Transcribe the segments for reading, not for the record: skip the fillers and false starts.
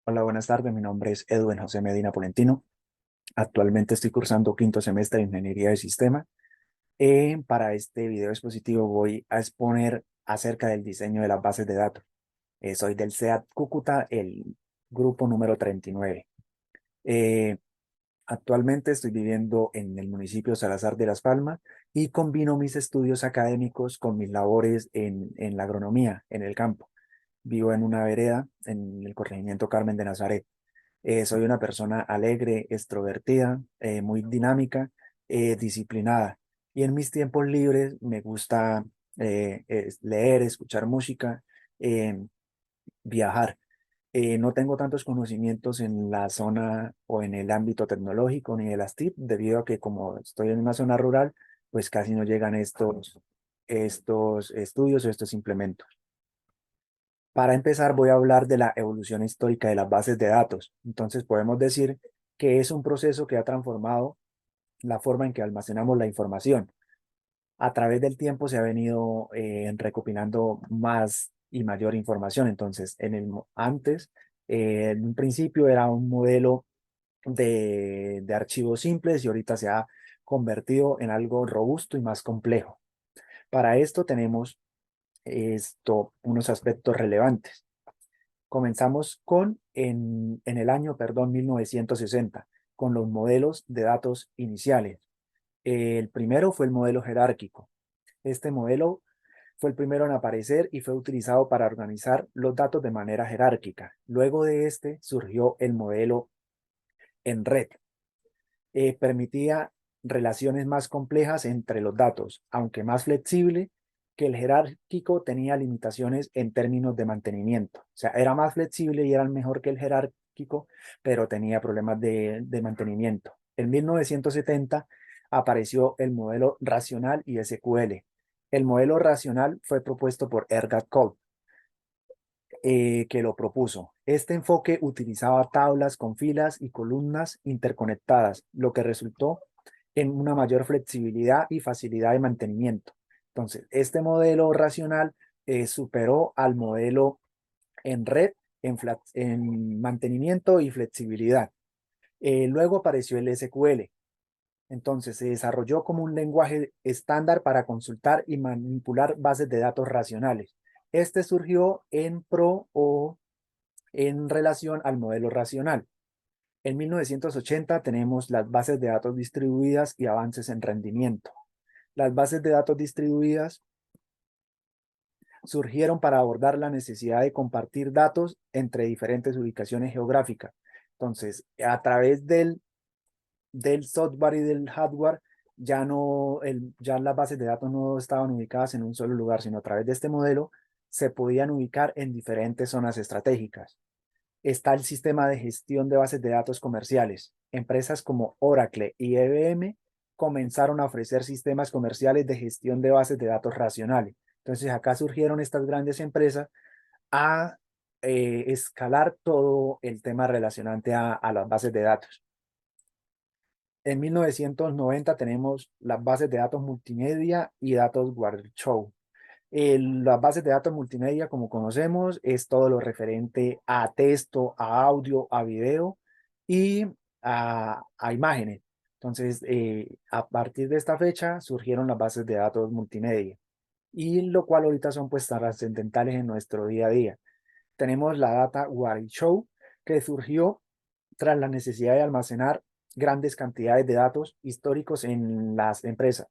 Hola, buenas tardes. Mi nombre es Edwin José Medina Polentino. Actualmente estoy cursando quinto semestre de Ingeniería de Sistema. Para este video expositivo voy a exponer acerca del diseño de las bases de datos. Soy del CEAT Cúcuta, el grupo número 39. Eh, Actualmente estoy viviendo en el municipio Salazar de Las Palmas y combino mis estudios académicos con mis labores en la agronomía, en el campo. Vivo en una vereda en el corregimiento Carmen de Nazaret. Soy una persona alegre, extrovertida, muy dinámica, disciplinada. Y en mis tiempos libres me gusta leer, escuchar música, eh, viajar. No tengo tantos conocimientos en la zona o en el ámbito tecnológico ni de las TIC, debido a que como estoy en una zona rural, pues casi no llegan estos estudios o estos implementos. Para empezar, voy a hablar de la evolución histórica de las bases de datos. Entonces, podemos decir que es un proceso que ha transformado la forma en que almacenamos la información. A través del tiempo se ha venido recopilando más y mayor información. Entonces, antes, en un principio era un modelo de archivos simples y ahorita se ha convertido en algo robusto y más complejo. Para esto tenemos unos aspectos relevantes. Comenzamos en el año, perdón, 1960, con los modelos de datos iniciales. El primero fue el modelo jerárquico. Este modelo fue el primero en aparecer y fue utilizado para organizar los datos de manera jerárquica. Luego de este surgió el modelo en red. Permitía relaciones más complejas entre los datos, aunque más flexible que el jerárquico tenía limitaciones en términos de mantenimiento. O sea, era más flexible y era mejor que el jerárquico, pero tenía problemas de mantenimiento. En 1970 apareció el modelo racional y SQL. El modelo racional fue propuesto por Edgar Cole, que lo propuso. Este enfoque utilizaba tablas con filas y columnas interconectadas, lo que resultó en una mayor flexibilidad y facilidad de mantenimiento. Entonces, este modelo racional superó al modelo en red en mantenimiento y flexibilidad. Luego apareció el SQL. Entonces, se desarrolló como un lenguaje estándar para consultar y manipular bases de datos racionales. Este surgió en pro o en relación al modelo racional. En 1980 tenemos las bases de datos distribuidas y avances en rendimiento. Las bases de datos distribuidas surgieron para abordar la necesidad de compartir datos entre diferentes ubicaciones geográficas. Entonces, a través del software y del hardware, ya las bases de datos no estaban ubicadas en un solo lugar, sino a través de este modelo se podían ubicar en diferentes zonas estratégicas. Está el sistema de gestión de bases de datos comerciales. Empresas como Oracle y IBM comenzaron a ofrecer sistemas comerciales de gestión de bases de datos racionales. Entonces acá surgieron estas grandes empresas a escalar todo el tema relacionante a las bases de datos. En 1990 tenemos las bases de datos multimedia y datos Warchow. Las bases de datos multimedia, como conocemos, es todo lo referente a texto, a audio, a video y a imágenes. Entonces, a partir de esta fecha surgieron las bases de datos multimedia y lo cual ahorita son pues trascendentales en nuestro día a día. Tenemos la data Warchow, que surgió tras la necesidad de almacenar grandes cantidades de datos históricos en las empresas.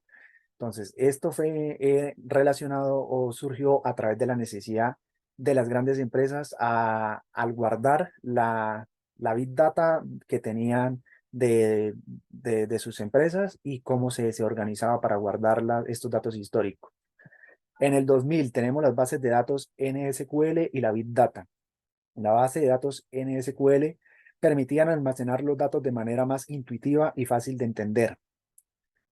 Entonces, esto fue relacionado o surgió a través de la necesidad de las grandes empresas al guardar la Big Data que tenían de sus empresas y cómo se organizaba para guardar estos datos históricos. En el 2000 tenemos las bases de datos NSQL y la Big Data. La base de datos NSQL permitían almacenar los datos de manera más intuitiva y fácil de entender.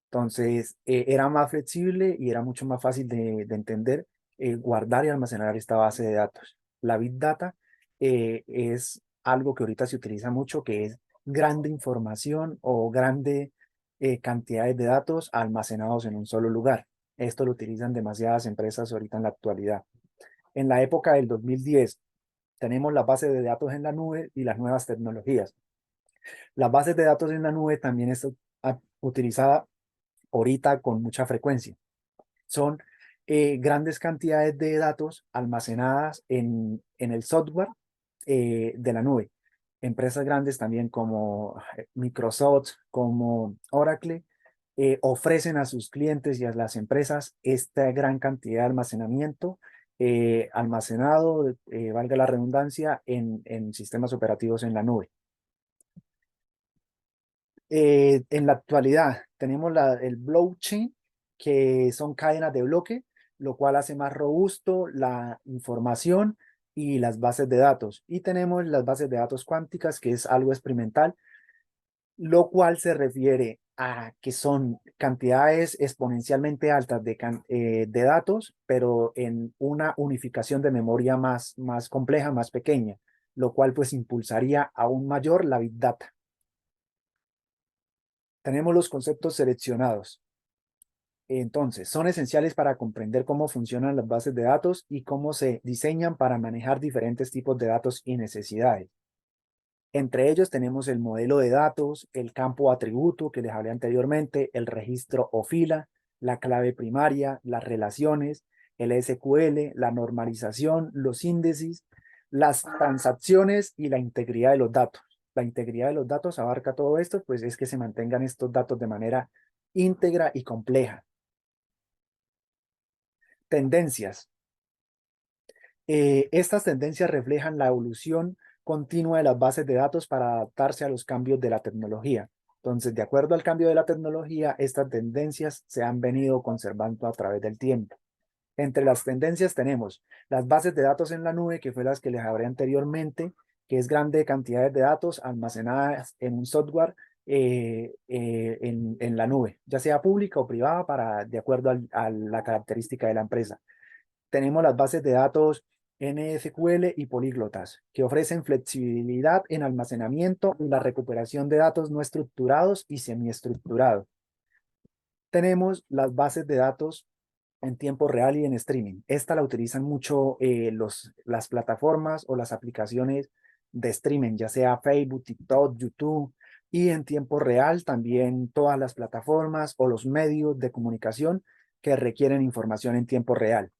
Entonces, era más flexible y era mucho más fácil de entender guardar y almacenar esta base de datos. La Big Data es algo que ahorita se utiliza mucho, que es grande información o grande cantidades de datos almacenados en un solo lugar. Esto lo utilizan demasiadas empresas ahorita en la actualidad. En la época del 2010 Tenemos las bases de datos en la nube y las nuevas tecnologías. Las bases de datos en la nube también es utilizada ahorita con mucha frecuencia. Son grandes cantidades de datos almacenadas en el software de la nube. Empresas grandes también como Microsoft, como Oracle, ofrecen a sus clientes y a las empresas esta gran cantidad de almacenamiento almacenado, valga la redundancia, en sistemas operativos en la nube. En la actualidad tenemos el blockchain, que son cadenas de bloque, lo cual hace más robusto la información y las bases de datos. Y tenemos las bases de datos cuánticas, que es algo experimental, lo cual se refiere a que son cantidades exponencialmente altas de datos, pero en una unificación de memoria más compleja, más pequeña, lo cual pues impulsaría aún mayor la Big Data. Tenemos los conceptos seleccionados. Entonces, son esenciales para comprender cómo funcionan las bases de datos y cómo se diseñan para manejar diferentes tipos de datos y necesidades. Entre ellos tenemos el modelo de datos, el campo atributo que les hablé anteriormente, el registro o fila, la clave primaria, las relaciones, el SQL, la normalización, los índices, las transacciones y la integridad de los datos. La integridad de los datos abarca todo esto, pues es que se mantengan estos datos de manera íntegra y compleja. Tendencias. Estas tendencias reflejan la evolución continua de las bases de datos para adaptarse a los cambios de la tecnología. Entonces, de acuerdo al cambio de la tecnología, estas tendencias se han venido conservando a través del tiempo. Entre las tendencias tenemos las bases de datos en la nube, que fue las que les hablé anteriormente, que es grande cantidades de datos almacenadas en un software en la nube, ya sea pública o privada, de acuerdo a la característica de la empresa. Tenemos las bases de datos NSQL y políglotas, que ofrecen flexibilidad en almacenamiento y la recuperación de datos no estructurados y semiestructurados. Tenemos las bases de datos en tiempo real y en streaming. Esta la utilizan mucho las plataformas o las aplicaciones de streaming, ya sea Facebook, TikTok, YouTube, y en tiempo real también todas las plataformas o los medios de comunicación que requieren información en tiempo real.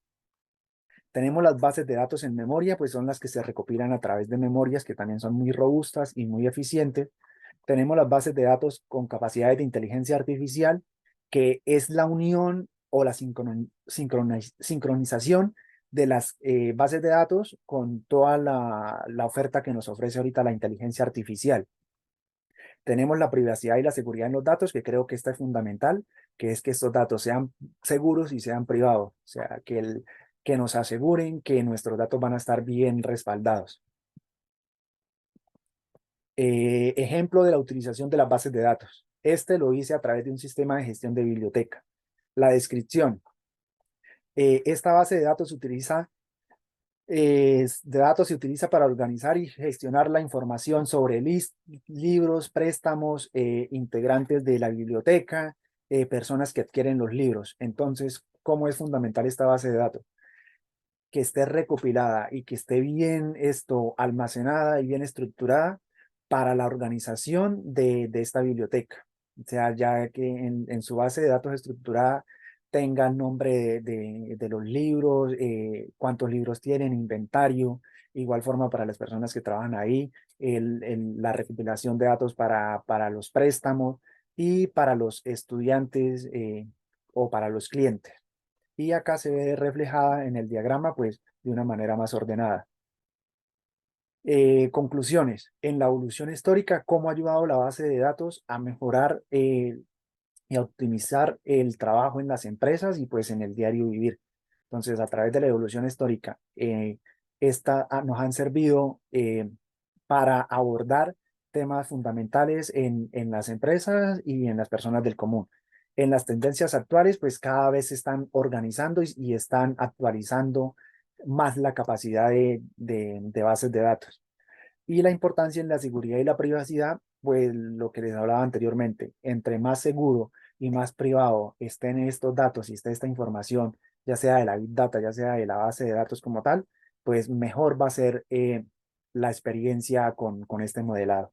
Tenemos las bases de datos en memoria, pues son las que se recopilan a través de memorias que también son muy robustas y muy eficientes. Tenemos las bases de datos con capacidades de inteligencia artificial, que es la unión o la sincronización de las bases de datos con toda la oferta que nos ofrece ahorita la inteligencia artificial. Tenemos la privacidad y la seguridad en los datos, que creo que esta es fundamental, que es que estos datos sean seguros y sean privados, o sea, que nos aseguren que nuestros datos van a estar bien respaldados. Ejemplo de la utilización de las bases de datos. Este lo hice a través de un sistema de gestión de biblioteca. La descripción. Esta base de datos se utiliza para organizar y gestionar la información sobre libros, préstamos, integrantes de la biblioteca, personas que adquieren los libros. Entonces, ¿cómo es fundamental esta base de datos? Que esté recopilada y que esté bien almacenada y bien estructurada para la organización de esta biblioteca. O sea, ya que en su base de datos estructurada tenga el nombre de los libros, cuántos libros tienen, inventario, igual forma para las personas que trabajan ahí, la recopilación de datos para los préstamos y para los estudiantes o para los clientes. Y acá se ve reflejada en el diagrama, pues, de una manera más ordenada. Conclusiones. En la evolución histórica, ¿cómo ha ayudado la base de datos a mejorar y a optimizar el trabajo en las empresas y pues en el diario vivir? Entonces, a través de la evolución histórica, nos han servido para abordar temas fundamentales en las empresas y en las personas del común. En las tendencias actuales, pues cada vez se están organizando y están actualizando más la capacidad de bases de datos. Y la importancia en la seguridad y la privacidad, pues lo que les hablaba anteriormente, entre más seguro y más privado estén estos datos y esté esta información, ya sea de la Big Data, ya sea de la base de datos como tal, pues mejor va a ser la experiencia con este modelado.